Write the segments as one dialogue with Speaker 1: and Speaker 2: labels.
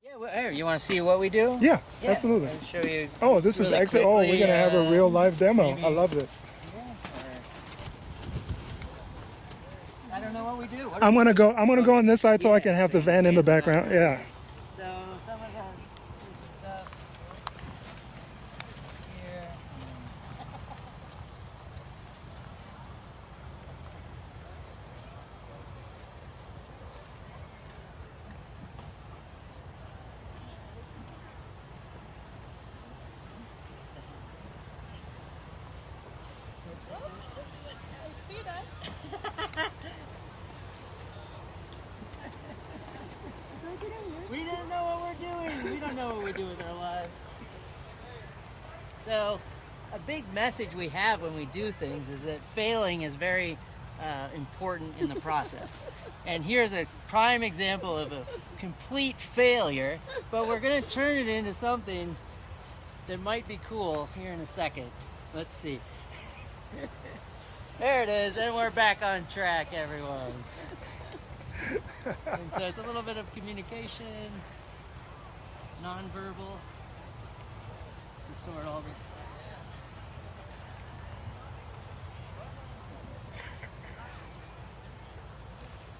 Speaker 1: Yeah, well, hey, you want to see what we do?
Speaker 2: Yeah, absolutely.
Speaker 1: I'll show you.
Speaker 2: Oh, this is
Speaker 1: really
Speaker 2: excellent. Oh, we're
Speaker 1: quickly,
Speaker 2: going to have a real live demo.
Speaker 1: maybe-
Speaker 2: I love this.
Speaker 1: I don't know what we do.
Speaker 2: I'm going to go on this side so I can have the van in the background. Yeah.
Speaker 1: So some of the basic stuff here.
Speaker 3: I see that.
Speaker 1: We didn't know what we're doing. We don't know what we do with our lives. So, a big message we have when we do things is that failing is very important in the process. And here's a prime example of a complete failure, but we're going to turn it into something that might be cool here in a second. Let's see. There it is, and we're back on track, everyone. And so it's a little bit of communication, nonverbal, to sort all this stuff.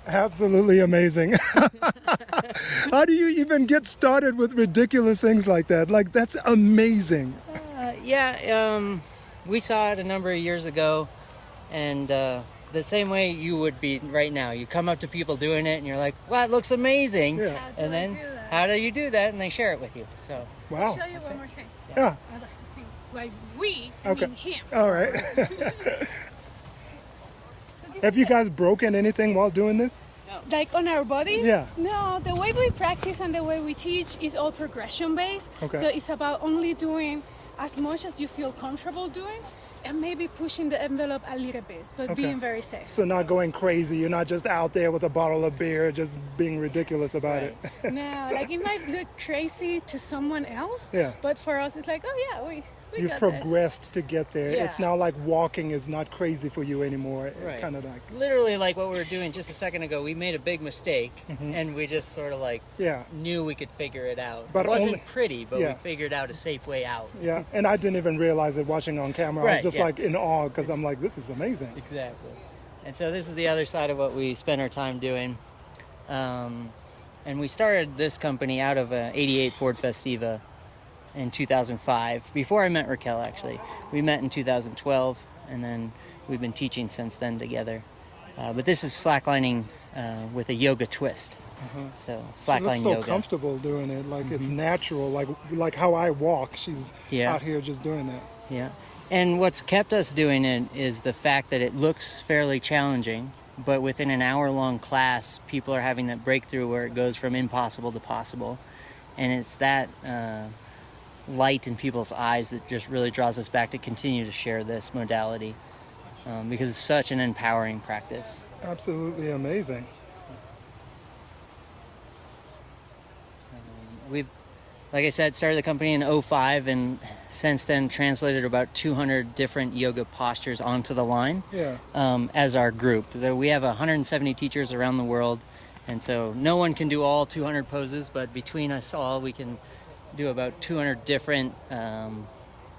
Speaker 2: Absolutely amazing. How do you even get started with ridiculous things like that? Like, that's amazing.
Speaker 1: We saw it a number of years ago, and the same way you would be right now. You come up to people doing it, and you're like, "Wow, it looks amazing!"
Speaker 2: Yeah.
Speaker 3: How do
Speaker 1: And
Speaker 3: I
Speaker 1: then,
Speaker 3: do that?
Speaker 1: how do you do that? And they share it with you. So,
Speaker 2: Wow.
Speaker 3: I'll show you one more thing.
Speaker 2: Yeah.
Speaker 3: Like we,
Speaker 2: Okay.
Speaker 3: I mean him.
Speaker 2: All right. Have you guys broken anything while doing this?
Speaker 3: Like on our body?
Speaker 2: Yeah.
Speaker 3: No, the way we practice and the way we teach is all progression based.
Speaker 2: Okay.
Speaker 3: So it's about only doing as much as you feel comfortable doing and maybe pushing the envelope a little bit, but
Speaker 2: Okay.
Speaker 3: being very safe.
Speaker 2: So not going crazy. You're not just out there with a bottle of beer, just being ridiculous about
Speaker 1: Right.
Speaker 2: it.
Speaker 3: No, like it might look crazy to someone else,
Speaker 2: Yeah.
Speaker 3: but for us it's like, oh yeah, we
Speaker 2: You've
Speaker 3: got this.
Speaker 2: progressed to get there.
Speaker 1: Yeah.
Speaker 2: It's now like walking is not crazy for you anymore. It's
Speaker 1: Right.
Speaker 2: kind of like,
Speaker 1: literally, like what we were doing just a second ago, we made a big mistake, and we just sort of like
Speaker 2: yeah.
Speaker 1: knew we could figure it out.
Speaker 2: But
Speaker 1: it wasn't
Speaker 2: only-
Speaker 1: pretty, but
Speaker 2: yeah.
Speaker 1: we figured out a safe way out.
Speaker 2: Yeah, and I didn't even realize it watching on camera. I was
Speaker 1: Right,
Speaker 2: just
Speaker 1: yeah.
Speaker 2: like in awe because I'm like, this is amazing.
Speaker 1: Exactly. And so this is the other side of what we spend our time doing. And we started this company out of a 88 Ford Festiva in 2005. Before I met Raquel, actually. We met in 2012, and then we've been teaching since then together. But this is slacklining with a yoga twist. So
Speaker 2: She
Speaker 1: slackline
Speaker 2: looks so
Speaker 1: yoga.
Speaker 2: comfortable doing it, like it's natural, like how I walk. She's
Speaker 1: Yeah.
Speaker 2: out here just doing that.
Speaker 1: Yeah. And what's kept us doing it is the fact that it looks fairly challenging, but within an hour-long class, people are having that breakthrough where it goes from impossible to possible. And it's that light in people's eyes that just really draws us back to continue to share this modality because it's such an empowering practice.
Speaker 2: Absolutely amazing.
Speaker 1: We've, like I said, started the company in 2005, and since then translated about 200 different yoga postures onto the line.
Speaker 2: Yeah.
Speaker 1: As our group. So we have 170 teachers around the world, and so no one can do all 200 poses, but between us all, we can do about 200 different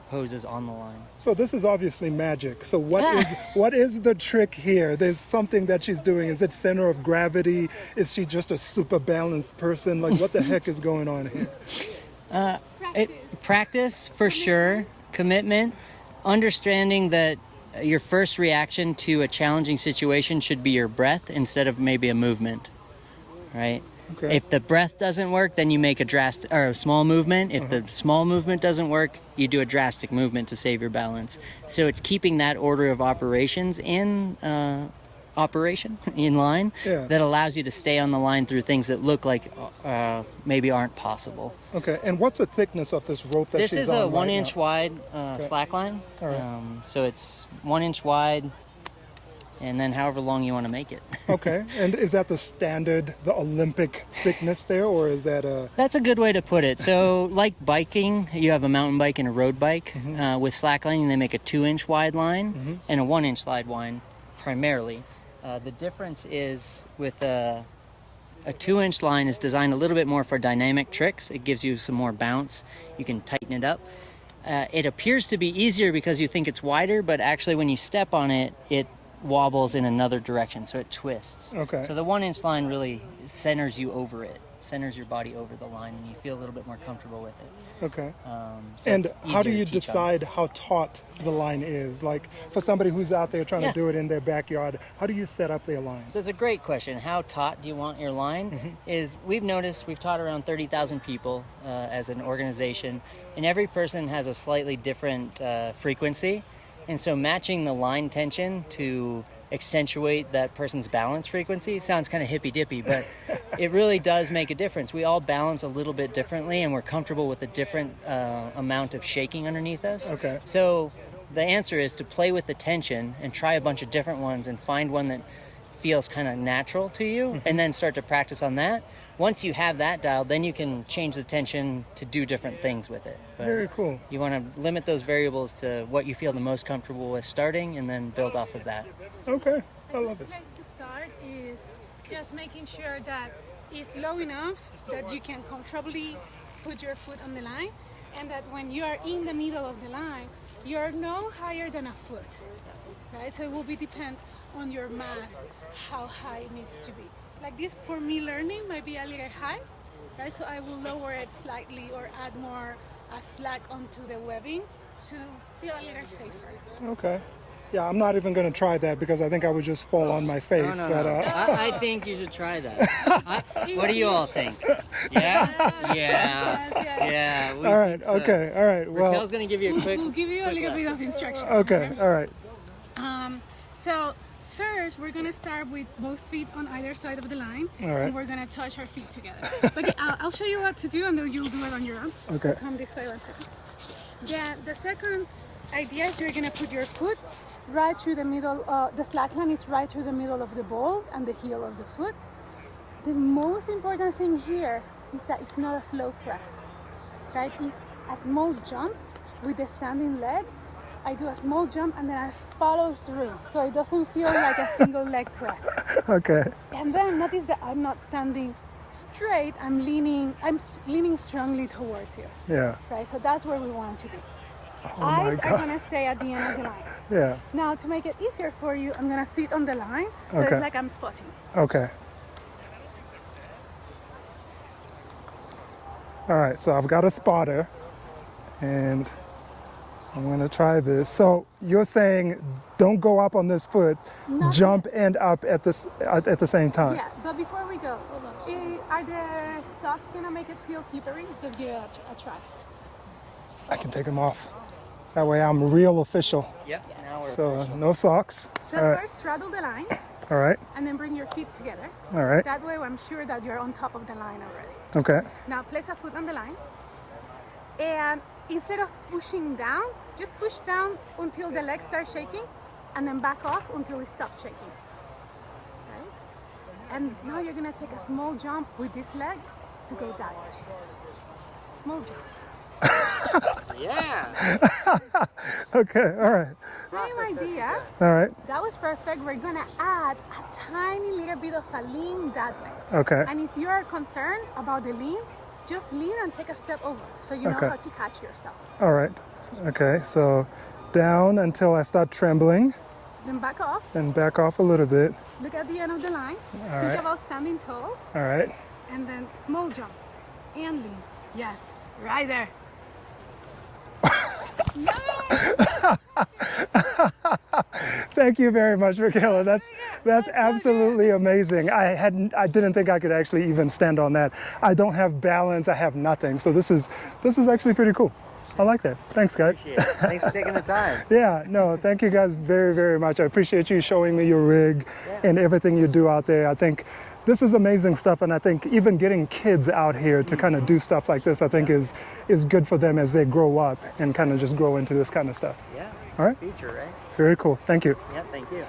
Speaker 1: poses on the line.
Speaker 2: So this is obviously magic. So what is the trick here? There's something that she's doing. Is it center of gravity? Is she just a super balanced person? Like, what the heck is going on here?
Speaker 1: Practice for sure, commitment, understanding that your first reaction to a challenging situation should be your breath instead of maybe a movement, right?
Speaker 2: Okay.
Speaker 1: If the breath doesn't work, then you make a small movement. If the small movement doesn't work, you do a drastic movement to save your balance. So it's keeping that order of operations in line
Speaker 2: Yeah.
Speaker 1: that allows you to stay on the line through things that look like maybe aren't possible.
Speaker 2: Okay. And what's the thickness of this rope that
Speaker 1: This
Speaker 2: she's
Speaker 1: is
Speaker 2: on
Speaker 1: a
Speaker 2: right
Speaker 1: 1
Speaker 2: now?
Speaker 1: inch wide slack line.
Speaker 2: All right.
Speaker 1: So it's 1 inch wide, and then however long you want to make it.
Speaker 2: Okay. And is that the standard, the Olympic thickness there, or is that a...
Speaker 1: That's a good way to put it. So like biking, you have a mountain bike and a road bike. With slacklining, they make a 2 inch wide line and a 1 inch slide line primarily. The difference is with a A 2-inch line is designed a little bit more for dynamic tricks. It gives you some more bounce. You can tighten it up. It appears to be easier because you think it's wider, but actually when you step on it, it wobbles in another direction, so it twists.
Speaker 2: Okay.
Speaker 1: So the 1-inch line really centers you over it, centers your body over the line, and you feel a little bit more comfortable with it.
Speaker 2: Okay.
Speaker 1: So
Speaker 2: And
Speaker 1: it's
Speaker 2: how do
Speaker 1: easier
Speaker 2: you
Speaker 1: to teach on.
Speaker 2: decide how taut the line is? Like for somebody who's out there trying
Speaker 1: Yeah.
Speaker 2: to do it in their backyard, how do you set up their line?
Speaker 1: So it's a great question. How taut do you want your line? Is we've noticed we've taught around 30,000 people as an organization, and every person has a slightly different frequency. And so matching the line tension to accentuate that person's balance frequency sounds kind of hippy-dippy, but it really does make a difference. We all balance a little bit differently, and we're comfortable with a different amount of shaking underneath us.
Speaker 2: Okay.
Speaker 1: So the answer is to play with the tension and try a bunch of different ones and find one that feels kind of natural to you, and then start to practice on that. Once you have that dialed, then you can change the tension to do different things with it. But
Speaker 2: Very cool.
Speaker 1: you want to limit those variables to what you feel the most comfortable with starting, and then build off of that.
Speaker 2: Okay. I
Speaker 3: A
Speaker 2: love
Speaker 3: good
Speaker 2: it.
Speaker 3: place to start is just making sure that it's low enough that you can comfortably put your foot on the line, and that when you are in the middle of the line, you're no higher than a foot, right? So it will be depend on your mass, how high it needs to be. Like this, for me, learning might be a little high, right? So I will lower it slightly or add more slack onto the webbing to feel a little safer.
Speaker 2: Okay. Yeah, I'm not even going to try that because I think I would just fall on my face.
Speaker 1: No.
Speaker 2: But
Speaker 1: I think you should try that. What do you all think? Yeah? Yeah. Yeah.
Speaker 2: all right. Okay. All right. Well.
Speaker 1: Raquel's going to give you a quick...
Speaker 3: We'll give you a
Speaker 1: quick
Speaker 3: little bit
Speaker 1: lesson.
Speaker 3: of instruction.
Speaker 2: Okay. All right.
Speaker 3: So first, we're gonna start with both feet on either side of the line,
Speaker 2: All right.
Speaker 3: and we're gonna touch our feet together. Okay, I'll show you what to do, and then you'll do it on your own.
Speaker 2: Okay.
Speaker 3: Come this way 1 second. Then the second idea is you're gonna put your foot right through the middle. The slack line is right through the middle of the ball and the heel of the foot. The most important thing here is that it's not a slow press, right? It's a small jump with the standing leg. I do a small jump and then I follow through, so it doesn't feel like a single leg press.
Speaker 2: Okay.
Speaker 3: And then notice that I'm not standing straight. I'm leaning strongly towards you,
Speaker 2: Yeah.
Speaker 3: right? So that's where we want to be.
Speaker 2: Oh my
Speaker 3: Eyes are
Speaker 2: God.
Speaker 3: gonna stay at the end of the line.
Speaker 2: Yeah.
Speaker 3: Now to make it easier for you, I'm gonna sit on the line, so
Speaker 2: Okay.
Speaker 3: it's like I'm spotting.
Speaker 2: Okay. All right. So I've got a spotter, and I'm going to try this. So you're saying don't go up on this foot,
Speaker 3: Not
Speaker 2: jump and up at the same time.
Speaker 3: Yeah, but before we go, are the socks gonna make it feel slippery? Just give it a try.
Speaker 2: I can take them off. That way I'm real official.
Speaker 1: Yep. Now we're
Speaker 2: So no socks.
Speaker 3: So
Speaker 2: All right.
Speaker 3: first straddle the line,
Speaker 2: All right.
Speaker 3: and then bring your feet together.
Speaker 2: All right.
Speaker 3: That way I'm sure that you're on top of the line already.
Speaker 2: Okay.
Speaker 3: Now place a foot on the line, and instead of pushing down, just push down until the leg starts shaking, and then back off until it stops shaking. Okay? And now you're gonna take a small jump with this leg to go downwards. Small jump.
Speaker 1: Yeah.
Speaker 2: Okay. All right.
Speaker 3: Same idea.
Speaker 2: All right.
Speaker 3: That was perfect. We're gonna add a tiny little bit of a lean that way.
Speaker 2: Okay.
Speaker 3: And if you are concerned about the lean, just lean and take a step over so you know
Speaker 2: Okay.
Speaker 3: how to catch yourself.
Speaker 2: All right. Okay. So down until I start trembling,
Speaker 3: Then back off.
Speaker 2: then back off a little bit.
Speaker 3: Look at the end of the line.
Speaker 2: All
Speaker 3: Think
Speaker 2: right.
Speaker 3: about standing tall,
Speaker 2: All right.
Speaker 3: and then small jump and lean. Yes, right there.
Speaker 2: Thank you very much, Michaela. That's
Speaker 3: That's so
Speaker 2: absolutely amazing. I didn't think I could actually even stand on that. I don't have balance. I have nothing. So this is actually pretty cool. I like that. Thanks, guys.
Speaker 1: Thanks for taking the time.
Speaker 2: Yeah, no, thank you guys very, very much. I appreciate you showing me your rig and everything you do out there. I think this is amazing stuff, and I think even getting kids out here to kind of do stuff like this, I think is good for them as they grow up and kind of just grow into this kind of stuff.
Speaker 1: Yeah.
Speaker 2: All right.
Speaker 1: Feature, right?
Speaker 2: Very cool. Thank you.
Speaker 1: Yeah, thank you.